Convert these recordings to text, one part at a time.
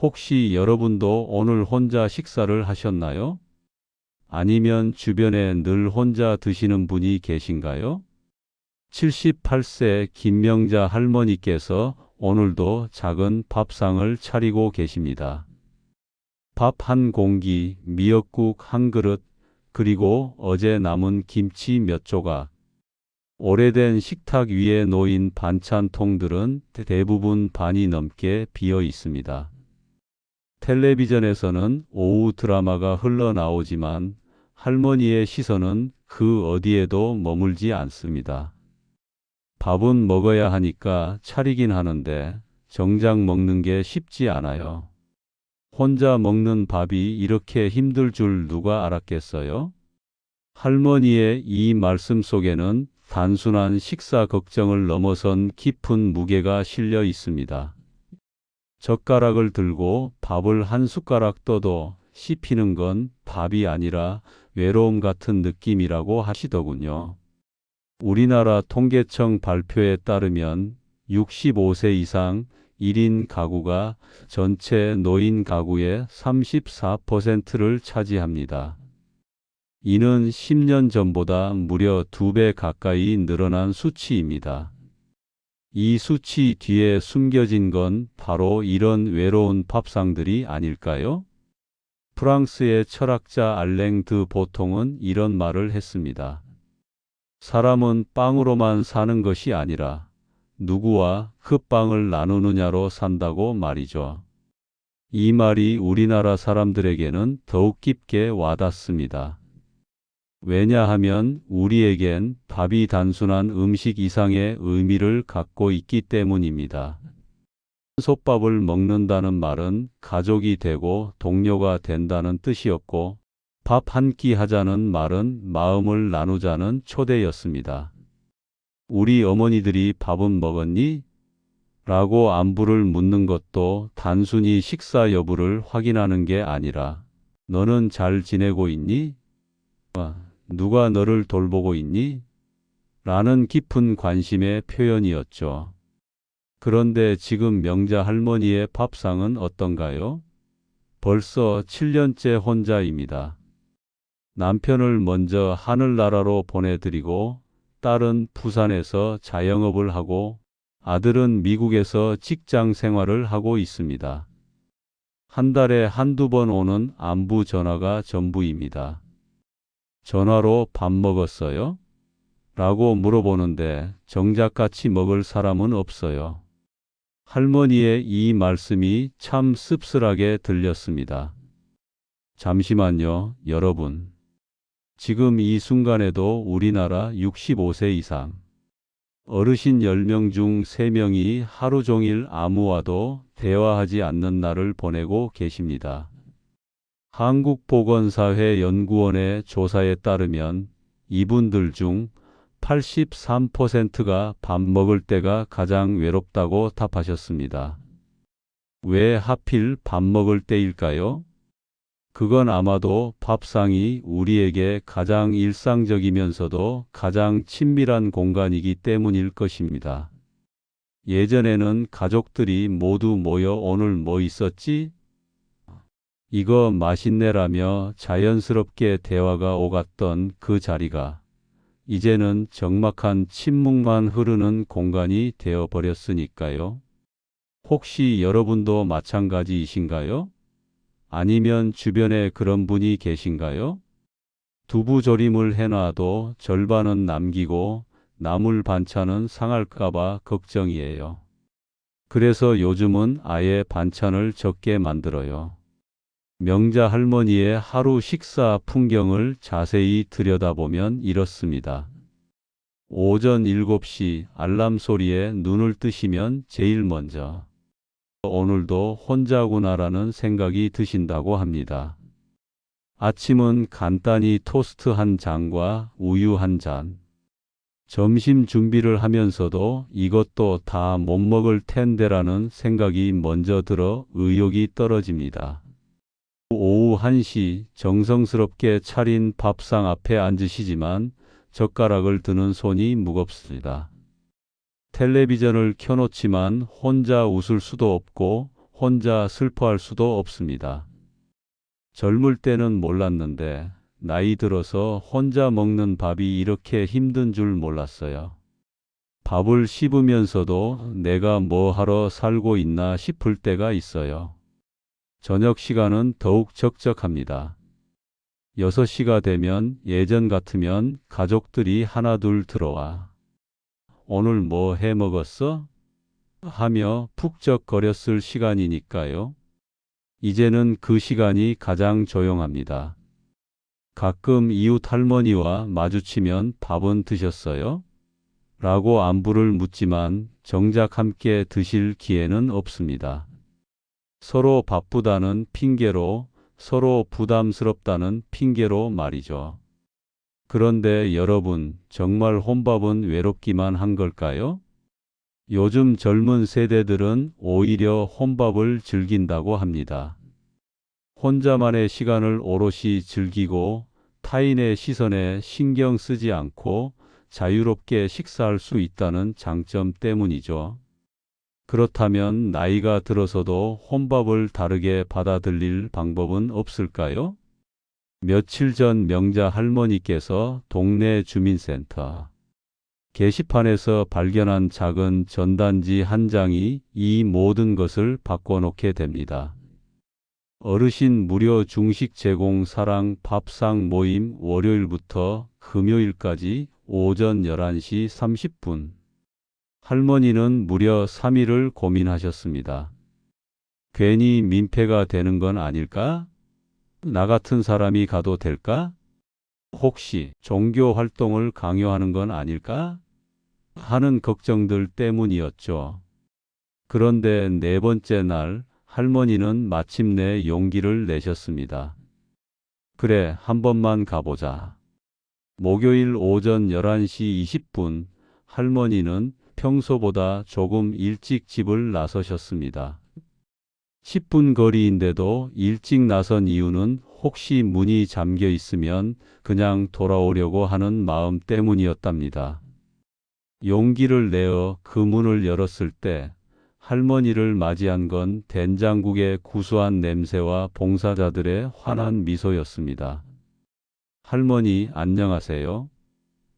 혹시 여러분도 오늘 혼자 식사를 하셨나요? 아니면 주변에 늘 혼자 드시는 분이 계신가요? 78세 김명자 할머니께서 오늘도 작은 밥상을 차리고 계십니다. 밥 한 공기, 미역국 한 그릇, 그리고 어제 남은 김치 몇 조각. 오래된 식탁 위에 놓인 반찬통들은 대부분 반이 넘게 비어 있습니다. 텔레비전에서는 오후 드라마가 흘러나오지만 할머니의 시선은 그 어디에도 머물지 않습니다. 밥은 먹어야 하니까 차리긴 하는데 정작 먹는 게 쉽지 않아요. 혼자 먹는 밥이 이렇게 힘들 줄 누가 알았겠어요? 할머니의 이 말씀 속에는 단순한 식사 걱정을 넘어선 깊은 무게가 실려 있습니다. 젓가락을 들고 밥을 한 숟가락 떠도 씹히는 건 밥이 아니라 외로움 같은 느낌이라고 하시더군요. 우리나라 통계청 발표에 따르면 65세 이상 1인 가구가 전체 노인 가구의 34%를 차지합니다. 이는 10년 전보다 무려 2배 가까이 늘어난 수치입니다. 이 수치 뒤에 숨겨진 건 바로 이런 외로운 밥상들이 아닐까요? 프랑스의 철학자 알랭 드 보통은 이런 말을 했습니다. 사람은 빵으로만 사는 것이 아니라 누구와 그 빵을 나누느냐로 산다고 말이죠. 이 말이 우리나라 사람들에게는 더욱 깊게 와닿습니다. 왜냐하면 우리에겐 밥이 단순한 음식 이상의 의미를 갖고 있기 때문입니다. 솥밥을 먹는다는 말은 가족이 되고 동료가 된다는 뜻이었고, 밥 한 끼 하자는 말은 마음을 나누자는 초대였습니다. 우리 어머니들이 밥은 먹었니? 라고 안부를 묻는 것도 단순히 식사 여부를 확인하는 게 아니라 너는 잘 지내고 있니? 누가 너를 돌보고 있니? 라는 깊은 관심의 표현이었죠. 그런데 지금 명자 할머니의 밥상은 어떤가요? 벌써 7년째 혼자입니다. 남편을 먼저 하늘나라로 보내드리고 딸은 부산에서 자영업을 하고 아들은 미국에서 직장 생활을 하고 있습니다. 한 달에 한두 번 오는 안부 전화가 전부입니다. 전화로 밥 먹었어요? 라고 물어보는데 정작 같이 먹을 사람은 없어요. 할머니의 이 말씀이 참 씁쓸하게 들렸습니다. 잠시만요, 여러분. 지금 이 순간에도 우리나라 65세 이상 어르신 10명 중 3명이 하루 종일 아무와도 대화하지 않는 날을 보내고 계십니다. 한국보건사회연구원의 조사에 따르면 이분들 중 83%가 밥 먹을 때가 가장 외롭다고 답하셨습니다. 왜 하필 밥 먹을 때일까요? 그건 아마도 밥상이 우리에게 가장 일상적이면서도 가장 친밀한 공간이기 때문일 것입니다. 예전에는 가족들이 모두 모여 오늘 뭐 있었지? 이거 맛있네라며 자연스럽게 대화가 오갔던 그 자리가 이제는 적막한 침묵만 흐르는 공간이 되어버렸으니까요. 혹시 여러분도 마찬가지이신가요? 아니면 주변에 그런 분이 계신가요? 두부조림을 해놔도 절반은 남기고 나물 반찬은 상할까봐 걱정이에요. 그래서 요즘은 아예 반찬을 적게 만들어요. 명자 할머니의 하루 식사 풍경을 자세히 들여다보면 이렇습니다. 오전 7시 알람 소리에 눈을 뜨시면 제일 먼저 오늘도 혼자구나라는 생각이 드신다고 합니다. 아침은 간단히 토스트 한 장과 우유 한 잔. 점심 준비를 하면서도 이것도 다 못 먹을 텐데라는 생각이 먼저 들어 의욕이 떨어집니다. 오후 1시 정성스럽게 차린 밥상 앞에 앉으시지만 젓가락을 드는 손이 무겁습니다. 텔레비전을 켜놓지만 혼자 웃을 수도 없고 혼자 슬퍼할 수도 없습니다. 젊을 때는 몰랐는데 나이 들어서 혼자 먹는 밥이 이렇게 힘든 줄 몰랐어요. 밥을 씹으면서도 내가 뭐 하러 살고 있나 싶을 때가 있어요. 저녁 시간은 더욱 적적합니다. 6시가 되면 예전 같으면 가족들이 하나둘 들어와 오늘 뭐 해 먹었어? 하며 푹적거렸을 시간이니까요. 이제는 그 시간이 가장 조용합니다. 가끔 이웃 할머니와 마주치면 밥은 드셨어요? 라고 안부를 묻지만 정작 함께 드실 기회는 없습니다. 서로 바쁘다는 핑계로, 서로 부담스럽다는 핑계로 말이죠. 그런데 여러분, 정말 혼밥은 외롭기만 한 걸까요? 요즘 젊은 세대들은 오히려 혼밥을 즐긴다고 합니다. 혼자만의 시간을 오롯이 즐기고 타인의 시선에 신경 쓰지 않고 자유롭게 식사할 수 있다는 장점 때문이죠. 그렇다면 나이가 들어서도 혼밥을 다르게 받아들일 방법은 없을까요? 며칠 전 명자 할머니께서 동네 주민센터 게시판에서 발견한 작은 전단지 한 장이 이 모든 것을 바꿔놓게 됩니다. 어르신 무료 중식 제공 사랑 밥상 모임 월요일부터 금요일까지 오전 11시 30분. 할머니는 무려 3일을 고민하셨습니다. 괜히 민폐가 되는 건 아닐까? 나 같은 사람이 가도 될까? 혹시 종교 활동을 강요하는 건 아닐까? 하는 걱정들 때문이었죠. 그런데 네 번째 날 할머니는 마침내 용기를 내셨습니다. 그래, 한 번만 가보자. 목요일 오전 11시 20분 할머니는 평소보다 조금 일찍 집을 나서셨습니다. 10분 거리인데도 일찍 나선 이유는 혹시 문이 잠겨 있으면 그냥 돌아오려고 하는 마음 때문이었답니다. 용기를 내어 그 문을 열었을 때 할머니를 맞이한 건 된장국의 구수한 냄새와 봉사자들의 환한 미소였습니다. 할머니, 안녕하세요.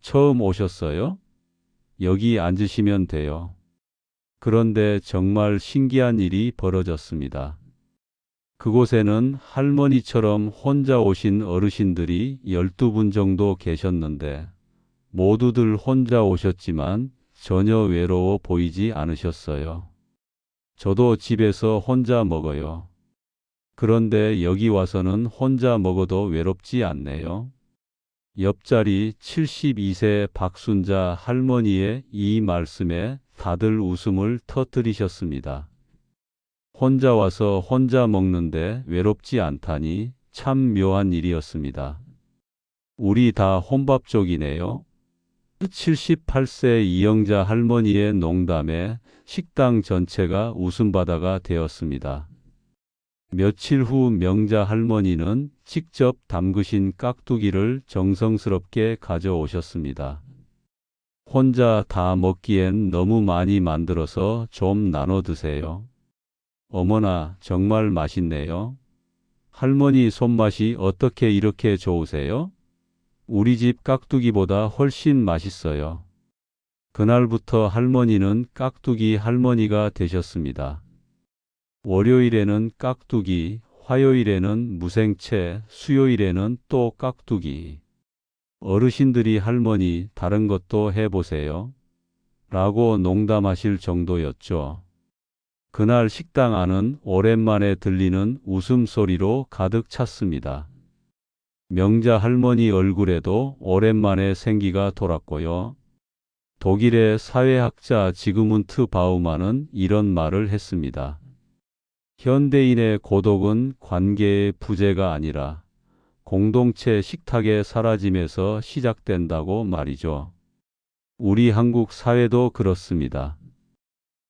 처음 오셨어요? 여기 앉으시면 돼요. 그런데 정말 신기한 일이 벌어졌습니다. 그곳에는 할머니처럼 혼자 오신 어르신들이 12분 정도 계셨는데 모두들 혼자 오셨지만 전혀 외로워 보이지 않으셨어요. 저도 집에서 혼자 먹어요. 그런데 여기 와서는 혼자 먹어도 외롭지 않네요. 옆자리 72세 박순자 할머니의 이 말씀에 다들 웃음을 터뜨리셨습니다. 혼자 와서 혼자 먹는데 외롭지 않다니 참 묘한 일이었습니다. 우리 다 혼밥족이네요. 78세 이영자 할머니의 농담에 식당 전체가 웃음바다가 되었습니다. 며칠 후 명자 할머니는 직접 담그신 깍두기를 정성스럽게 가져오셨습니다. 혼자 다 먹기엔 너무 많이 만들어서 좀 나눠 드세요. 어머나, 정말 맛있네요. 할머니 손맛이 어떻게 이렇게 좋으세요? 우리 집 깍두기보다 훨씬 맛있어요. 그날부터 할머니는 깍두기 할머니가 되셨습니다. 월요일에는 깍두기, 화요일에는 무생채, 수요일에는 또 깍두기. 어르신들이 할머니 다른 것도 해보세요. 라고 농담하실 정도였죠. 그날 식당 안은 오랜만에 들리는 웃음소리로 가득 찼습니다. 명자 할머니 얼굴에도 오랜만에 생기가 돌았고요. 독일의 사회학자 지그문트 바우만은 이런 말을 했습니다. 현대인의 고독은 관계의 부재가 아니라 공동체 식탁의 사라짐에서 시작된다고 말이죠. 우리 한국 사회도 그렇습니다.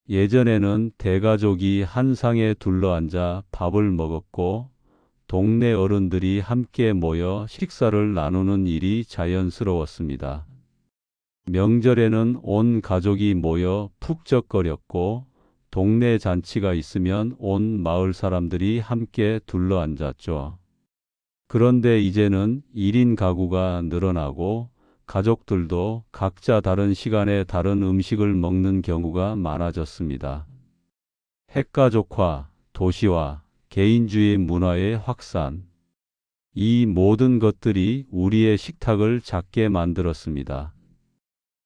예전에는 대가족이 한 상에 둘러앉아 밥을 먹었고 동네 어른들이 함께 모여 식사를 나누는 일이 자연스러웠습니다. 명절에는 온 가족이 모여 푹적거렸고 동네 잔치가 있으면 온 마을 사람들이 함께 둘러앉았죠. 그런데 이제는 1인 가구가 늘어나고 가족들도 각자 다른 시간에 다른 음식을 먹는 경우가 많아졌습니다. 핵가족화, 도시화, 개인주의 문화의 확산, 이 모든 것들이 우리의 식탁을 작게 만들었습니다.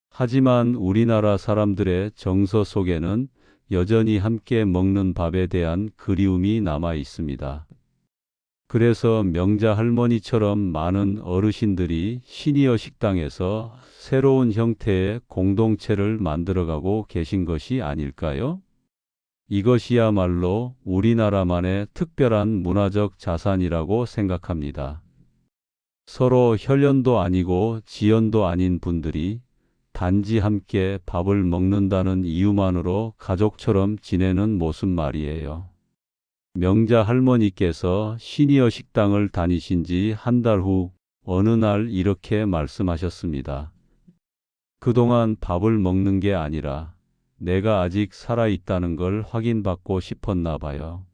하지만 우리나라 사람들의 정서 속에는 여전히 함께 먹는 밥에 대한 그리움이 남아 있습니다. 그래서 명자 할머니처럼 많은 어르신들이 시니어 식당에서 새로운 형태의 공동체를 만들어가고 계신 것이 아닐까요? 이것이야말로 우리나라만의 특별한 문화적 자산이라고 생각합니다. 서로 혈연도 아니고 지연도 아닌 분들이 단지 함께 밥을 먹는다는 이유만으로 가족처럼 지내는 모습 말이에요. 명자 할머니께서 시니어 식당을 다니신 지 한 달 후 어느 날 이렇게 말씀하셨습니다. 그동안 밥을 먹는 게 아니라 내가 아직 살아있다는 걸 확인받고 싶었나 봐요.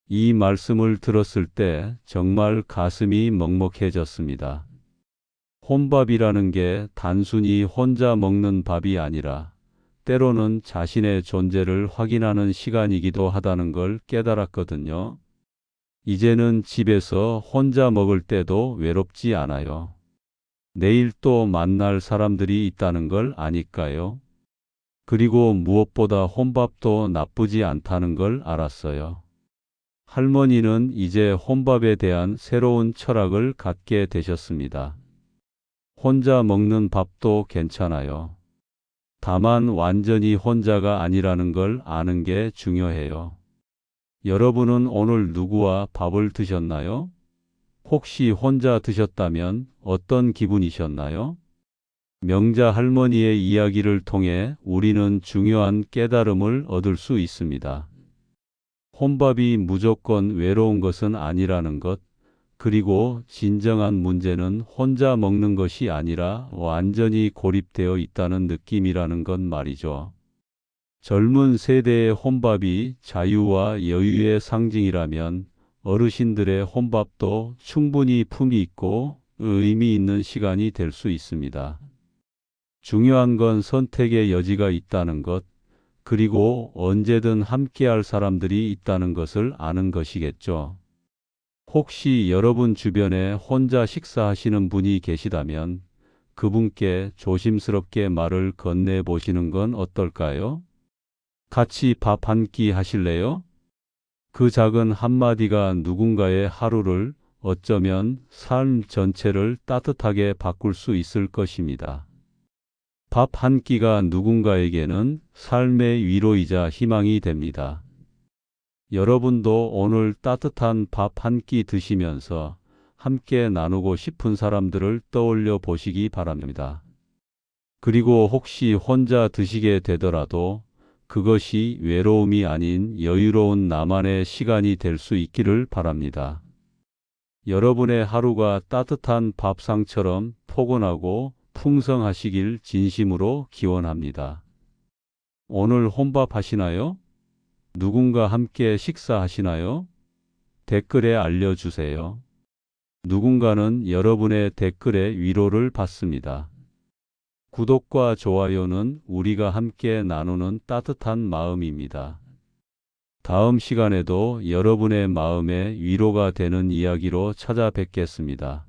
이 말씀을 들었을 때 정말 가슴이 먹먹해졌습니다. 혼밥이라는 게 단순히 혼자 먹는 밥이 아니라 때로는 자신의 존재를 확인하는 시간이기도 하다는 걸 깨달았거든요. 이제는 집에서 혼자 먹을 때도 외롭지 않아요. 내일 또 만날 사람들이 있다는 걸 아니까요. 그리고 무엇보다 혼밥도 나쁘지 않다는 걸 알았어요. 할머니는 이제 혼밥에 대한 새로운 철학을 갖게 되셨습니다. 혼자 먹는 밥도 괜찮아요. 다만 완전히 혼자가 아니라는 걸 아는 게 중요해요. 여러분은 오늘 누구와 밥을 드셨나요? 혹시 혼자 드셨다면 어떤 기분이셨나요? 명자 할머니의 이야기를 통해 우리는 중요한 깨달음을 얻을 수 있습니다. 혼밥이 무조건 외로운 것은 아니라는 것, 그리고 진정한 문제는 혼자 먹는 것이 아니라 완전히 고립되어 있다는 느낌이라는 것 말이죠. 젊은 세대의 혼밥이 자유와 여유의 상징이라면 어르신들의 혼밥도 충분히 품이 있고 의미 있는 시간이 될 수 있습니다. 중요한 건 선택의 여지가 있다는 것, 그리고 언제든 함께할 사람들이 있다는 것을 아는 것이겠죠. 혹시 여러분 주변에 혼자 식사하시는 분이 계시다면 그분께 조심스럽게 말을 건네보시는 건 어떨까요? 같이 밥 한 끼 하실래요? 그 작은 한마디가 누군가의 하루를, 어쩌면 삶 전체를 따뜻하게 바꿀 수 있을 것입니다. 밥 한 끼가 누군가에게는 삶의 위로이자 희망이 됩니다. 여러분도 오늘 따뜻한 밥 한 끼 드시면서 함께 나누고 싶은 사람들을 떠올려 보시기 바랍니다. 그리고 혹시 혼자 드시게 되더라도 그것이 외로움이 아닌 여유로운 나만의 시간이 될 수 있기를 바랍니다. 여러분의 하루가 따뜻한 밥상처럼 포근하고 풍성하시길 진심으로 기원합니다. 오늘 혼밥 하시나요? 누군가 함께 식사하시나요? 댓글에 알려주세요. 누군가는 여러분의 댓글에 위로를 받습니다. 구독과 좋아요는 우리가 함께 나누는 따뜻한 마음입니다. 다음 시간에도 여러분의 마음에 위로가 되는 이야기로 찾아뵙겠습니다.